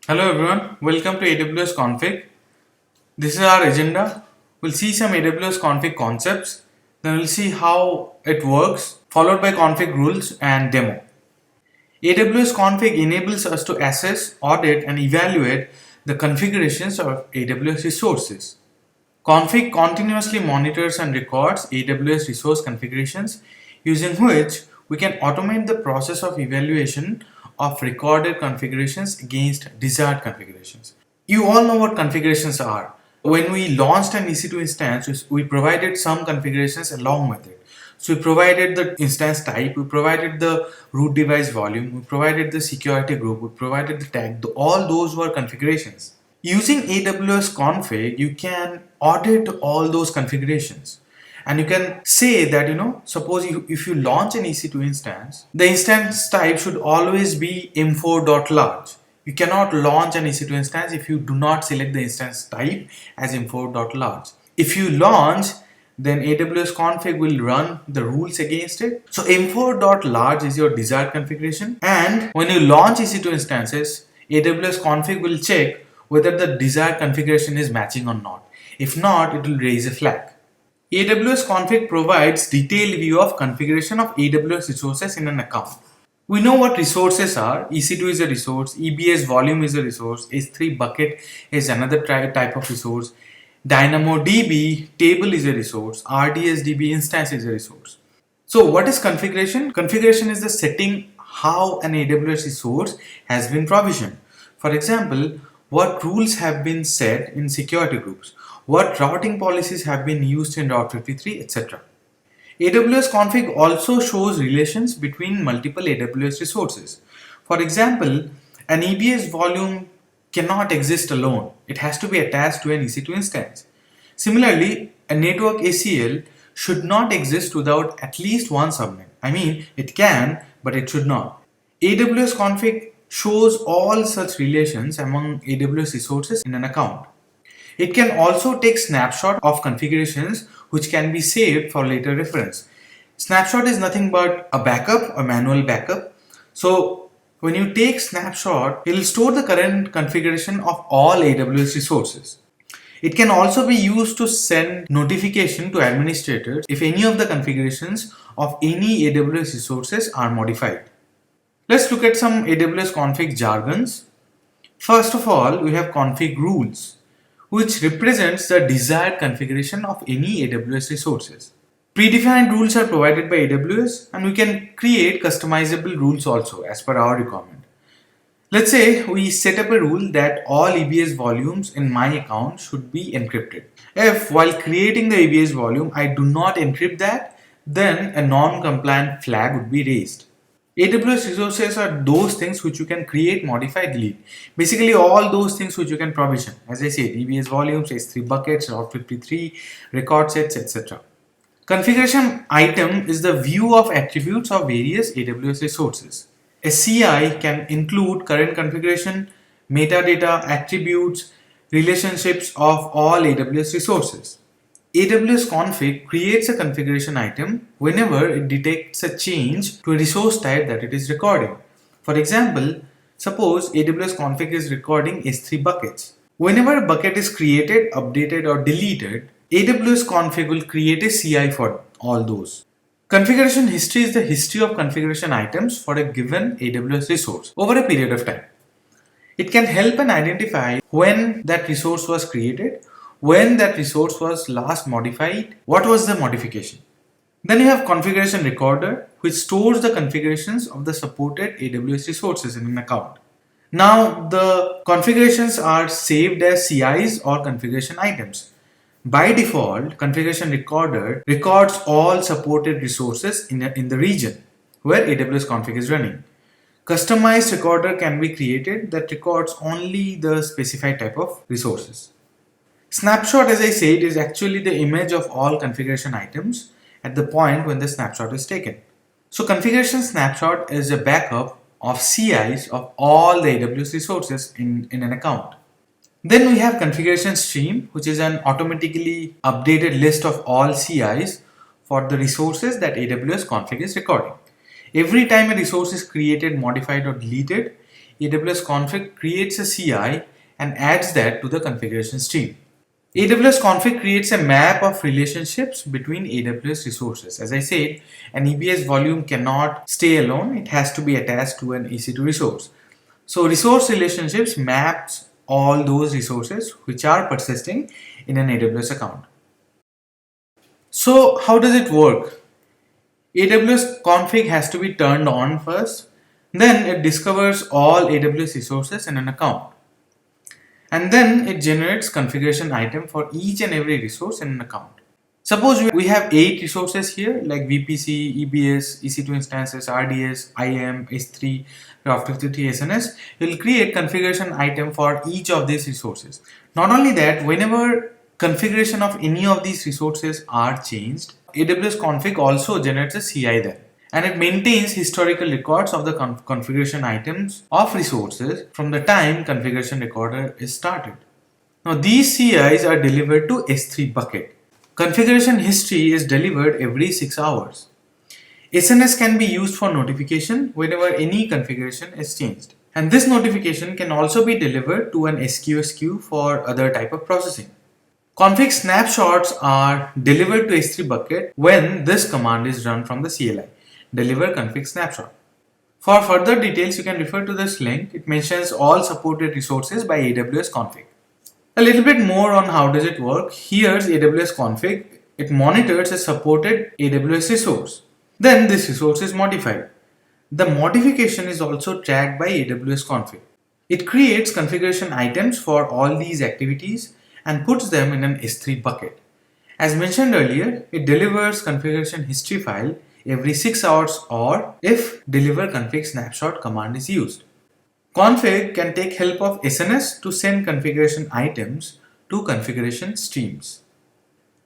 Hello everyone, welcome to AWS Config. This is our agenda. We'll see some AWS Config concepts, then we'll see how it works, followed by config rules and demo. AWS Config enables us to assess, audit, and evaluate the configurations of AWS resources. Config continuously monitors and records AWS resource configurations, using which we can automate the process of evaluation of recorded configurations against desired configurations. You all know what configurations are. When we launched an EC2 instance, we provided some configurations along with it. So we provided the instance type, we provided the root device volume, we provided the security group, we provided the tag. All those were configurations. Using AWS config, you can audit all those configurations. And you can say that, suppose if you launch an EC2 instance, the instance type should always be m4.large. You cannot launch an EC2 instance if you do not select the instance type as m4.large. If you launch, then AWS config will run the rules against it. So m4.large is your desired configuration. And when you launch EC2 instances, AWS config will check whether the desired configuration is matching or not. If not, it will raise a flag. AWS config provides detailed view of configuration of AWS resources in an account. We know what resources are. EC2 is a resource, EBS volume is a resource, S3 bucket is another type of resource, DynamoDB table is a resource, RDS-DB instance is a resource. So what is configuration? Configuration is the setting how an AWS resource has been provisioned. For example, what rules have been set in security groups, what routing policies have been used in Route 53, etc. AWS config also shows relations between multiple AWS resources. For example, an EBS volume cannot exist alone. It has to be attached to an EC2 instance. Similarly, a network ACL should not exist without at least one subnet. I mean, it can, but it should not. AWS config shows all such relations among AWS resources in an account. It can also take snapshot of configurations which can be saved for later reference. Snapshot is nothing but a backup, a manual backup. So when you take snapshot, it will store the current configuration of all AWS resources. It can also be used to send notification to administrators if any of the configurations of any AWS resources are modified. Let's look at some AWS config jargons. First of all, we have config rules, which represents the desired configuration of any AWS resources. Predefined rules are provided by AWS, and we can create customizable rules also as per our requirement. Let's say we set up a rule that all EBS volumes in my account should be encrypted. If while creating the EBS volume I do not encrypt that, then a non-compliant flag would be raised. AWS resources are those things which you can create, modify, delete. Basically all those things which you can provision. As I said, EBS volumes, S3 buckets, Route 53, record sets, etc. Configuration item is the view of attributes of various AWS resources. A CI can include current configuration, metadata, attributes, relationships of all AWS resources. AWS config creates a configuration item whenever it detects a change to a resource type that it is recording. For example, suppose AWS config is recording S3 buckets. Whenever a bucket is created, updated, or deleted, AWS config will create a CI for all those. Configuration history is the history of configuration items for a given AWS resource over a period of time. It can help and identify when that resource was created, when that resource was last modified, what was the modification. Then you have configuration recorder, which stores the configurations of the supported AWS resources in an account. Now the configurations are saved as CIs or configuration items. By default, configuration recorder records all supported resources in the region where AWS config is running. Customized recorder can be created that records only the specified type of resources. Snapshot, as I said, is actually the image of all configuration items at the point when the snapshot is taken. So configuration snapshot is a backup of CIs of all the AWS resources in an account. Then we have configuration stream, which is an automatically updated list of all CIs for the resources that AWS config is recording. Every time a resource is created, modified, or deleted, AWS config creates a CI and adds that to the configuration stream. AWS config creates a map of relationships between AWS resources. As I said, an EBS volume cannot stay alone, it has to be attached to an EC2 resource. So resource relationships maps all those resources which are persisting in an AWS account. So how does it work? AWS config has to be turned on first, then it discovers all AWS resources in an account. And then it generates configuration item for each and every resource in an account. Suppose we have 8 resources here like VPC, EBS, EC2 instances, RDS, IAM, S3, Route 53, SNS. We'll create configuration item for each of these resources. Not only that, whenever configuration of any of these resources are changed, AWS config also generates a CI then. And it maintains historical records of the configuration items of resources from the time configuration recorder is started. Now these CIs are delivered to S3 bucket. Configuration history is delivered every 6 hours. SNS can be used for notification whenever any configuration is changed. And this notification can also be delivered to an SQS queue for other type of processing. Config snapshots are delivered to S3 bucket when this command is run from the CLI. Deliver config snapshot. For further details, you can refer to this link. It mentions all supported resources by AWS config. A little bit more on how does it work. Here's AWS config. It monitors a supported AWS resource. Then this resource is modified. The modification is also tracked by AWS config. It creates configuration items for all these activities and puts them in an S3 bucket. As mentioned earlier, it delivers configuration history file every 6 hours or if deliver config snapshot command is used. Config can take help of SNS to send configuration items to configuration streams.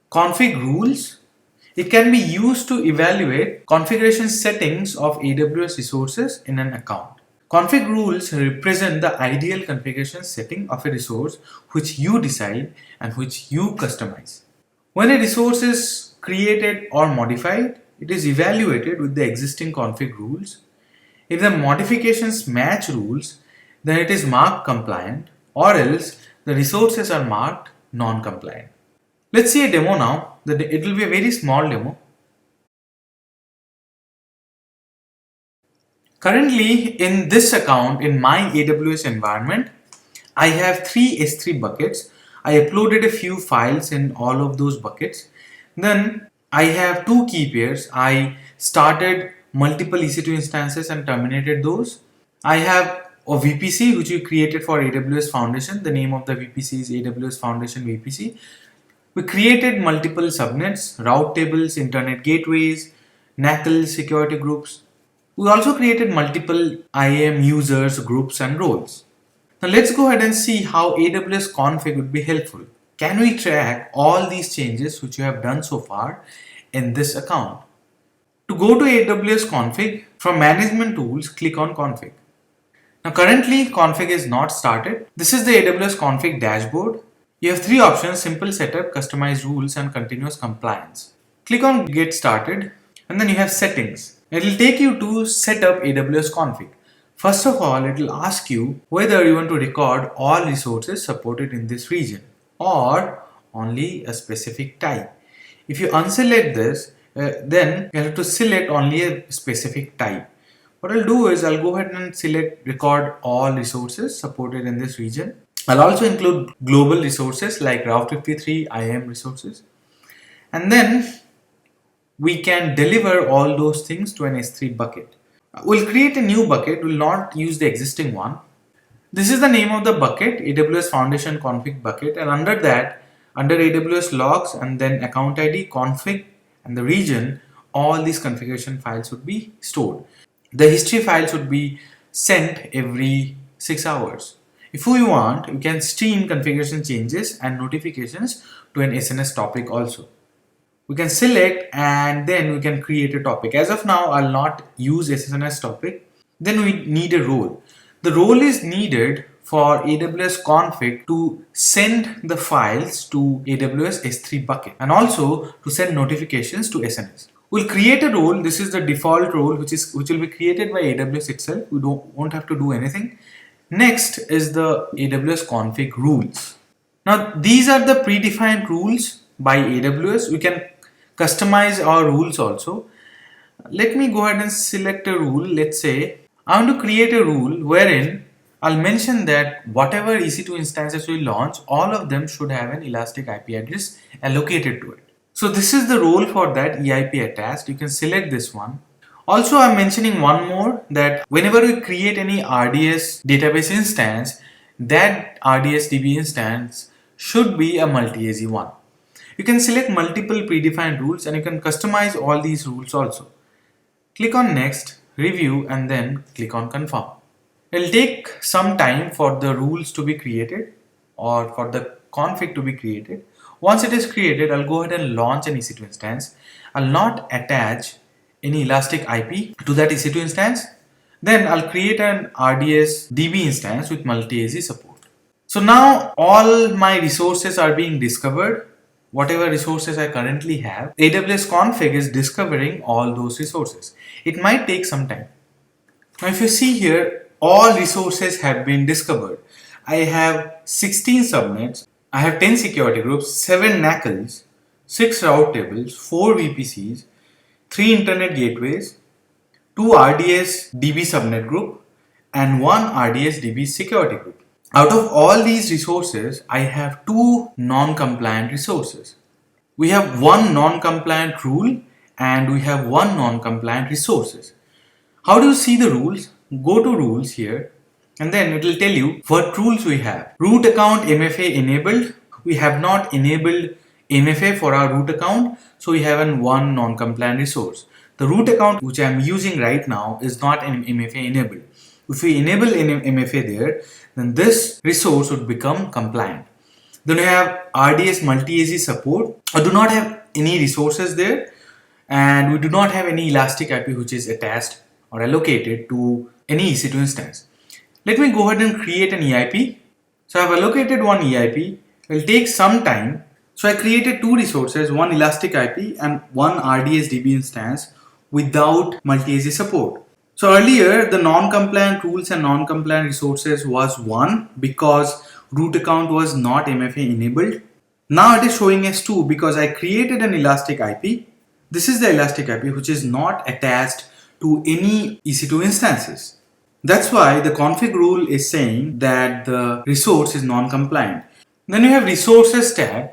Config rules, it can be used to evaluate configuration settings of AWS resources in an account. Config rules represent the ideal configuration setting of a resource which you decide and which you customize. When a resource is created or modified, it is evaluated with the existing config rules. If the modifications match rules, then it is marked compliant, or else the resources are marked non-compliant. Let's see a demo now. It will be a very small demo. Currently in this account, in my AWS environment, I have 3 S3 buckets. I uploaded a few files in all of those buckets. Then I have 2 key pairs. I started multiple EC2 instances and terminated those. I have a VPC which we created for AWS Foundation. The name of the VPC is AWS Foundation VPC. We created multiple subnets, route tables, internet gateways, NACL security groups. We also created multiple IAM users, groups and roles. Now let's go ahead and see how AWS config would be helpful. Can we track all these changes which you have done so far in this account? To go to AWS config, from management tools, click on config. Now currently config is not started. This is the AWS config dashboard. You have 3 options: simple setup, customized rules and continuous compliance. Click on get started and then you have settings. It will take you to set up AWS config. First of all, it will ask you whether you want to record all resources supported in this region or only a specific type. If you unselect this, then you have to select only a specific type. What I'll do is I'll go ahead and select record all resources supported in this region. I'll also include global resources like Route 53 IAM resources. And then we can deliver all those things to an S3 bucket. We'll create a new bucket, we'll not use the existing one. This is the name of the bucket, AWS Foundation config bucket, and under that, under AWS logs and then account ID, config and the region, all these configuration files would be stored. The history files would be sent every 6 hours. If we want, we can stream configuration changes and notifications to an SNS topic also. We can select and then we can create a topic. As of now, I'll not use SNS topic. Then we need a role. The role is needed for AWS config to send the files to AWS S3 bucket and also to send notifications to SNS. We'll create a role. This is the default role which will be created by AWS itself. We won't have to do anything. Next is the AWS config rules. Now these are the predefined rules by AWS. We can customize our rules also. Let me go ahead and select a rule. Let's say I want to create a rule wherein I'll mention that whatever EC2 instances we launch, all of them should have an elastic IP address allocated to it. So this is the role for that EIP attached. You can select this one. Also, I'm mentioning one more, that whenever we create any RDS database instance, that RDS DB instance should be a multi-AZ one. You can select multiple predefined rules and you can customize all these rules also. Click on next, review, and then click on confirm. It'll take some time for the rules to be created or for the config to be created. Once it is created, I'll go ahead and launch an EC2 instance. I'll not attach any elastic IP to that EC2 instance. Then I'll create an RDS DB instance with multi-AZ support. So now all my resources are being discovered. Whatever resources I currently have, AWS config is discovering all those resources. It might take some time. Now if you see here, all resources have been discovered. I have 16 subnets, I have 10 security groups, 7 NACLs, 6 route tables, 4 VPCs, 3 internet gateways, 2 RDS DB subnet group, and 1 RDS DB security group. Out of all these resources, I have 2 non-compliant resources. We have 1 non-compliant rule and we have 1 non-compliant resources. How do you see the rules? Go to rules here and then it will tell you what rules we have. Root account MFA enabled. We have not enabled MFA for our root account, so we have one non-compliant resource. The root account which I am using right now is not an MFA enabled. If we enable an MFA there, then this resource would become compliant. Then we have RDS multi-AZ support. I do not have any resources there, and we do not have any elastic IP which is attached or allocated to any EC2 instance. Let me go ahead and create an EIP. So I have allocated one EIP. It will take some time. So I created 2 resources, one elastic IP and one RDS DB instance without multi-AZ support. So earlier the non-compliant rules and non-compliant resources was 1 because root account was not MFA enabled. Now it is showing as 2 because I created an elastic IP. This is the elastic IP which is not attached to any EC2 instances. That's why the config rule is saying that the resource is non-compliant. Then you have resources tab.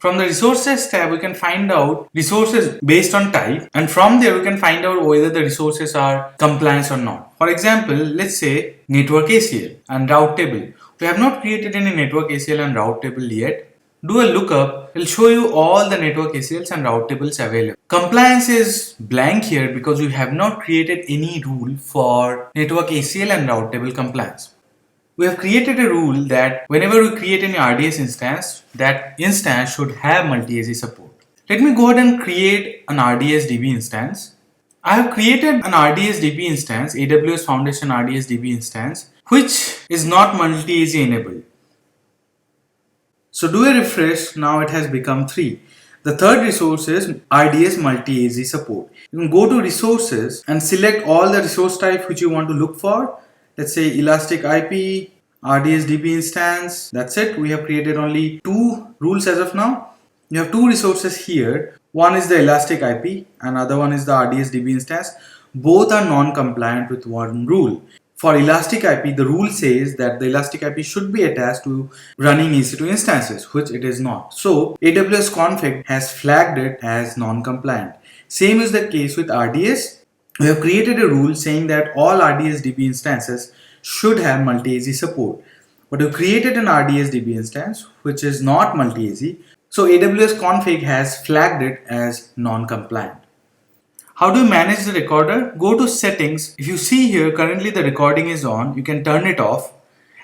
From the resources tab, we can find out resources based on type, and from there we can find out whether the resources are compliant or not. For example, let's say network ACL and route table. We have not created any network ACL and route table yet. Do a lookup, it will show you all the network ACLs and route tables available. Compliance is blank here because we have not created any rule for network ACL and route table compliance. We have created a rule that whenever we create any RDS instance, that instance should have multi-AZ support. Let me go ahead and create an RDS DB instance. I have created an RDS DB instance, AWS Foundation RDS DB instance, which is not multi-AZ enabled. So do a refresh, now it has become 3. The third resource is RDS multi-AZ support. You can go to resources and select all the resource type which you want to look for. Let's say elastic IP, RDS DB instance. That's it. We have created only 2 rules as of now. You have 2 resources here. One is the elastic IP, another one is the RDS DB instance. Both are non-compliant with one rule. For elastic IP, the rule says that the elastic IP should be attached to running EC2 instances, which it is not. So AWS config has flagged it as non-compliant. Same is the case with RDS. We have created a rule saying that all RDS DB instances should have multi-AZ support. But we created an RDS DB instance which is not multi-AZ. So AWS config has flagged it as non-compliant. How do you manage the recorder? Go to settings. If you see here, currently the recording is on. You can turn it off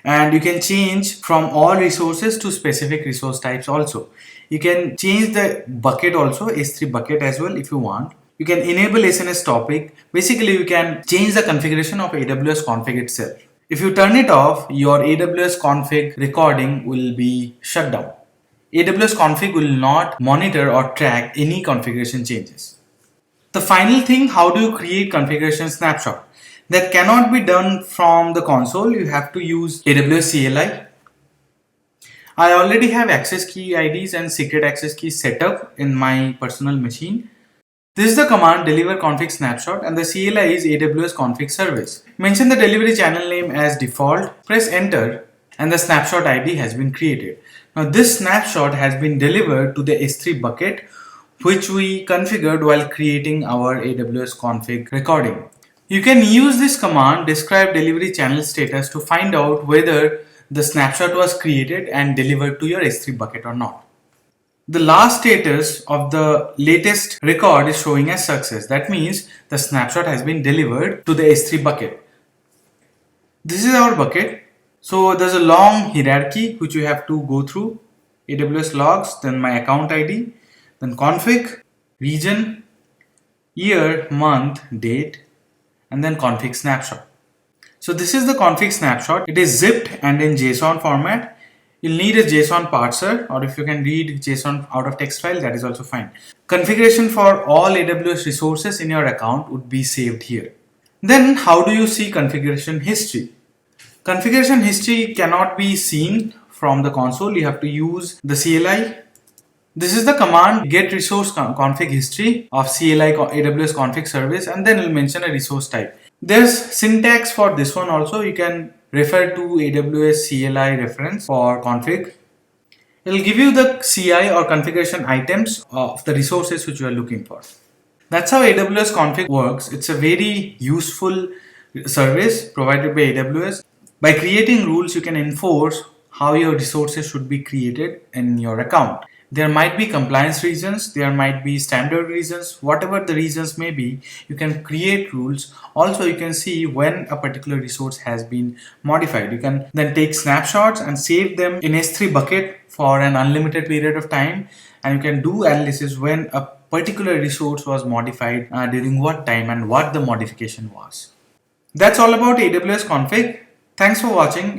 and you can change from all resources to specific resource types also. You can change the bucket also, S3 bucket as well if you want. You can enable SNS topic. Basically, you can change the configuration of AWS config itself. If you turn it off, your AWS config recording will be shut down. AWS config will not monitor or track any configuration changes. The final thing, how do you create configuration snapshot? That cannot be done from the console. You have to use AWS CLI. I already have access key IDs and secret access keys set up in my personal machine. This is the command deliver config snapshot, and the CLI is AWS config service. Mention the delivery channel name as default, press enter, and the snapshot ID has been created. Now this snapshot has been delivered to the S3 bucket, which we configured while creating our AWS config recording. You can use this command describe delivery channel status to find out whether the snapshot was created and delivered to your S3 bucket or not. The last status of the latest record is showing as success. That means the snapshot has been delivered to the S3 bucket. This is our bucket. So there's a long hierarchy which you have to go through. AWS logs, then my account ID, then config, region, year, month, date, and then config snapshot. So this is the config snapshot. It is zipped and in JSON format. You'll need a JSON parser, or if you can read JSON out of text file, that is also fine. Configuration for all AWS resources in your account would be saved here. Then how do you see configuration history? Configuration history cannot be seen from the console. You have to use the CLI. This is the command get resource config history of CLI AWS config service, and then it will mention a resource type. There's syntax for this one also. You can refer to AWS CLI reference for config. It will give you the CI or configuration items of the resources which you are looking for. That's how AWS config works. It's a very useful service provided by AWS. By creating rules, you can enforce how your resources should be created in your account. There might be compliance reasons, there might be standard reasons, whatever the reasons may be, you can create rules. Also, you can see when a particular resource has been modified. You can then take snapshots and save them in S3 bucket for an unlimited period of time, and you can do analysis when a particular resource was modified during what time and what the modification was. That's all about AWS config. Thanks for watching.